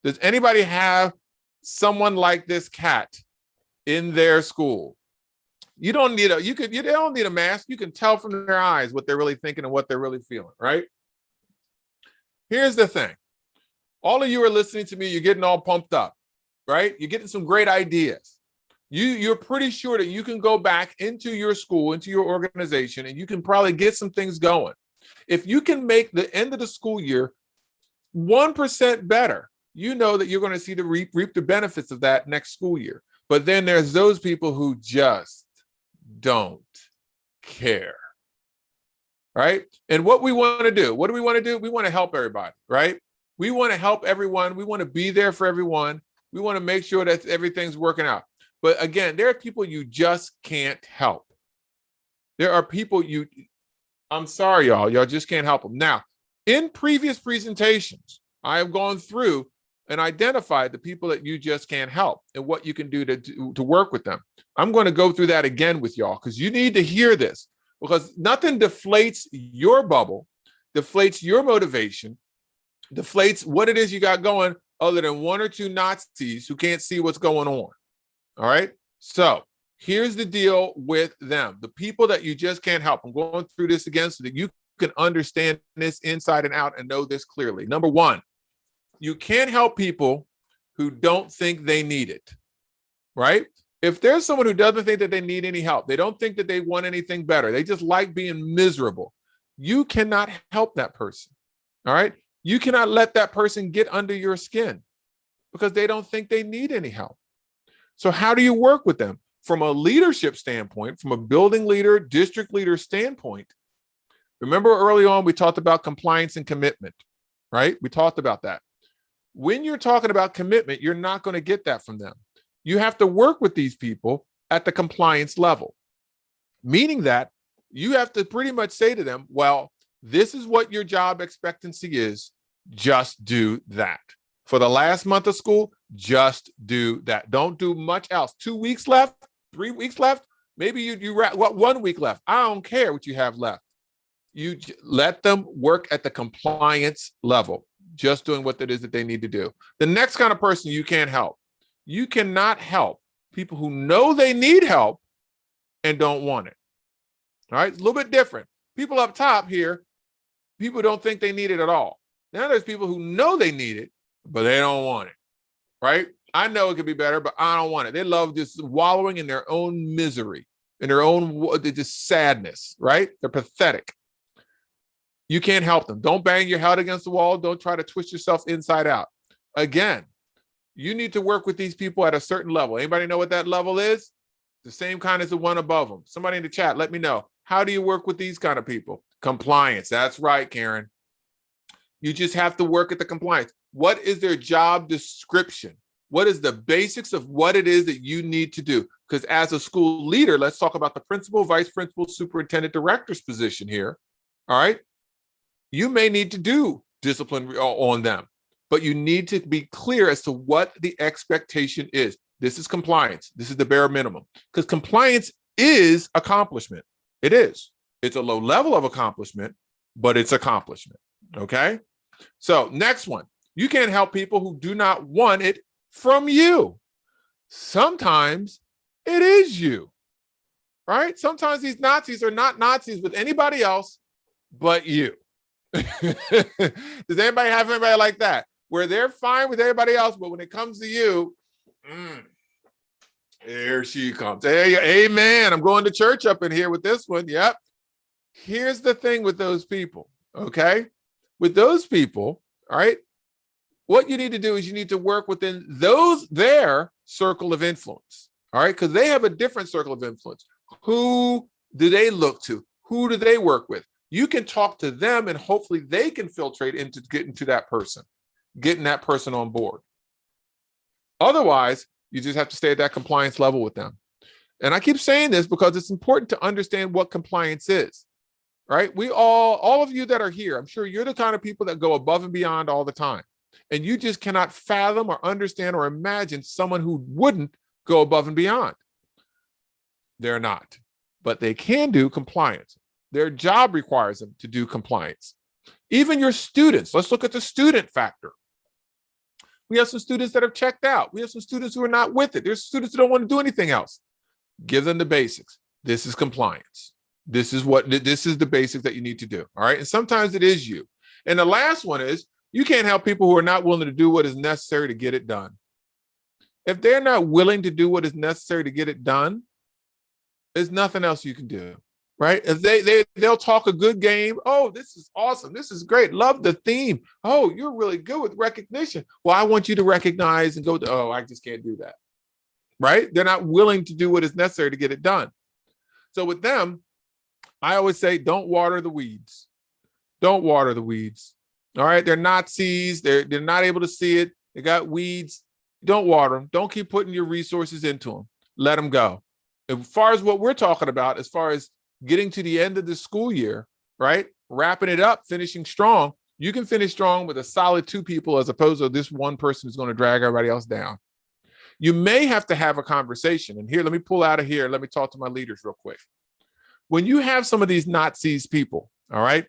Does anybody have someone like this cat in their school? You don't need they don't need a mask. You can tell from their eyes what they're really thinking and what they're really feeling, right? Here's the thing. All of you are listening to me, you're getting all pumped up, right? You're getting some great ideas. You're pretty sure that you can go back into your school, into your organization, and you can probably get some things going. If you can make the end of the school year 1% better, you know that you're going to see reap the benefits of that next school year. But then there's those people who just don't care, right? And what we want to do, what do we want to do? We want to help everybody, right? We want to help everyone. We want to be there for everyone. We want to make sure that everything's working out. But again, there are people you just can't help. There are people I'm sorry, y'all just can't help them. Now, in previous presentations, I have gone through and identified the people that you just can't help and what you can do to work with them. I'm going to go through that again with y'all because you need to hear this, because nothing deflates your bubble, deflates your motivation, deflates what it is you got going other than one or two Nazis who can't see what's going on. All right. So here's the deal with them. The people that you just can't help. I'm going through this again so that you can understand this inside and out and know this clearly. Number one, you can't help people who don't think they need it, right? If there's someone who doesn't think that they need any help, they don't think that they want anything better, they just like being miserable, you cannot help that person, all right? You cannot let that person get under your skin because they don't think they need any help. So how do you work with them? From a leadership standpoint, from a building leader, district leader standpoint, remember early on we talked about compliance and commitment, right? We talked about that. When you're talking about commitment, you're not going to get that from them. You have to work with these people at the compliance level, meaning that you have to pretty much say to them, well, this is what your job expectancy is. Just do that. For the last month of school, just do that. Don't do much else. 2 weeks left, 3 weeks left. Maybe you 1 week left. I don't care what you have left. You let them work at the compliance level, just doing what it is that they need to do. The next kind of person you can't help. You cannot help people who know they need help and don't want it. All right, it's a little bit different. People up top here, people don't think they need it at all. Now there's people who know they need it, but they don't want it, right? I know it could be better, but I don't want it. They love just wallowing in their own misery, in their own just sadness, right? They're pathetic. You can't help them. Don't bang your head against the wall. Don't try to twist yourself inside out. Again, you need to work with these people at a certain level. Anybody know what that level is? The same kind as the one above them. Somebody in the chat, let me know. How do you work with these kind of people? Compliance. That's right, Karen. You just have to work at the compliance. What is their job description? What is the basics of what it is that you need to do? Because as a school leader, let's talk about the principal, vice principal, superintendent, director's position here. All right. You may need to do discipline on them, but you need to be clear as to what the expectation is. This is compliance. This is the bare minimum, because compliance is accomplishment. It is. It's a low level of accomplishment, but it's accomplishment. Okay. So next one, you can't help people who do not want it from you. Sometimes it is you, right? Sometimes these Nazis are not Nazis with anybody else but you. Does anybody have anybody like that, where they're fine with everybody else, but when it comes to you, there she comes. Hey, amen. I'm going to church up in here with this one. Yep. Here's the thing with those people, okay? With those people, all right, what you need to do is you need to work within their circle of influence, all right? Because they have a different circle of influence. Who do they look to? Who do they work with? You can talk to them and hopefully they can filtrate into getting to that person, getting that person on board. Otherwise, you just have to stay at that compliance level with them. And I keep saying this because it's important to understand what compliance is, right? We all of you that are here, I'm sure you're the kind of people that go above and beyond all the time. And you just cannot fathom or understand or imagine someone who wouldn't go above and beyond. They're not, but they can do compliance. Their job requires them to do compliance. Even your students, let's look at the student factor. We have some students that have checked out. We have some students who are not with it. There's students who don't want to do anything else. Give them the basics. This is compliance. This is the basics that you need to do. All right. And sometimes it is you. And the last one is you can't help people who are not willing to do what is necessary to get it done. If they're not willing to do what is necessary to get it done, there's nothing else you can do. Right? If they'll talk a good game. Oh, this is awesome. This is great. Love the theme. Oh, you're really good with recognition. Well, I want you to recognize and go to, oh, I just can't do that. Right? They're not willing to do what is necessary to get it done. So with them, I always say, don't water the weeds. Don't water the weeds. All right. They're not seeds. They're not able to see it. They got weeds. Don't water them. Don't keep putting your resources into them. Let them go. As far as what we're talking about, as far as getting to the end of the school year, right? Wrapping it up, finishing strong. You can finish strong with a solid 2 people as opposed to this one person who's going to drag everybody else down. You may have to have a conversation. And here, let me pull out of here. Let me talk to my leaders real quick. When you have some of these not seized people, all right,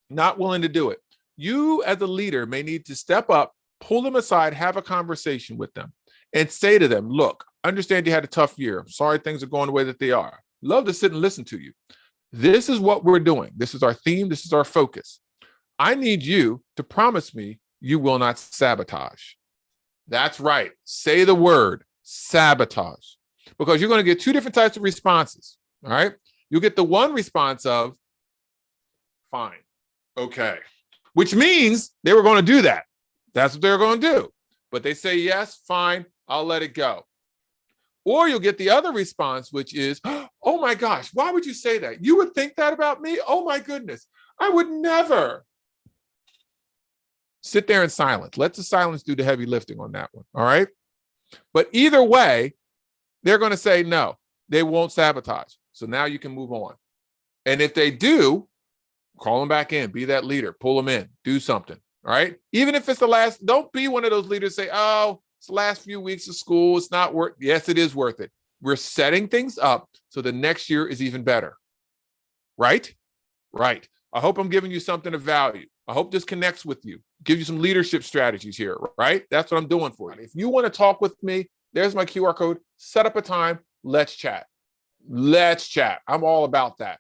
not willing to do it, you as a leader may need to step up, pull them aside, have a conversation with them and say to them, look, understand you had a tough year. I'm sorry things are going the way that they are. Love to sit and listen to you. This is what we're doing. This is our theme. This is our focus. I need you to promise me you will not sabotage. That's right. Say the word sabotage, because you're going to get 2 different types of responses. All right. You'll get the one response of fine. Okay. Which means they were going to do that. That's what they're going to do. But they say, yes, fine, I'll let it go. Or you'll get the other response, which is, oh my gosh, why would you say that? You would think that about me? Oh my goodness, I would never. Sit there in silence. Let the silence do the heavy lifting on that one, all right? But either way, they're going to say no, they won't sabotage. So now you can move on. And if they do, call them back in, be that leader, pull them in, do something, all right? Even if it's the last, don't be one of those leaders say, oh, it's the last few weeks of school, it's not worth, yes, it is worth it. We're setting things up so the next year is even better, right? Right. I hope I'm giving you something of value. I hope this connects with you, give you some leadership strategies here, right? That's what I'm doing for you. If you want to talk with me, there's my QR code, set up a time, let's chat. Let's chat. I'm all about that.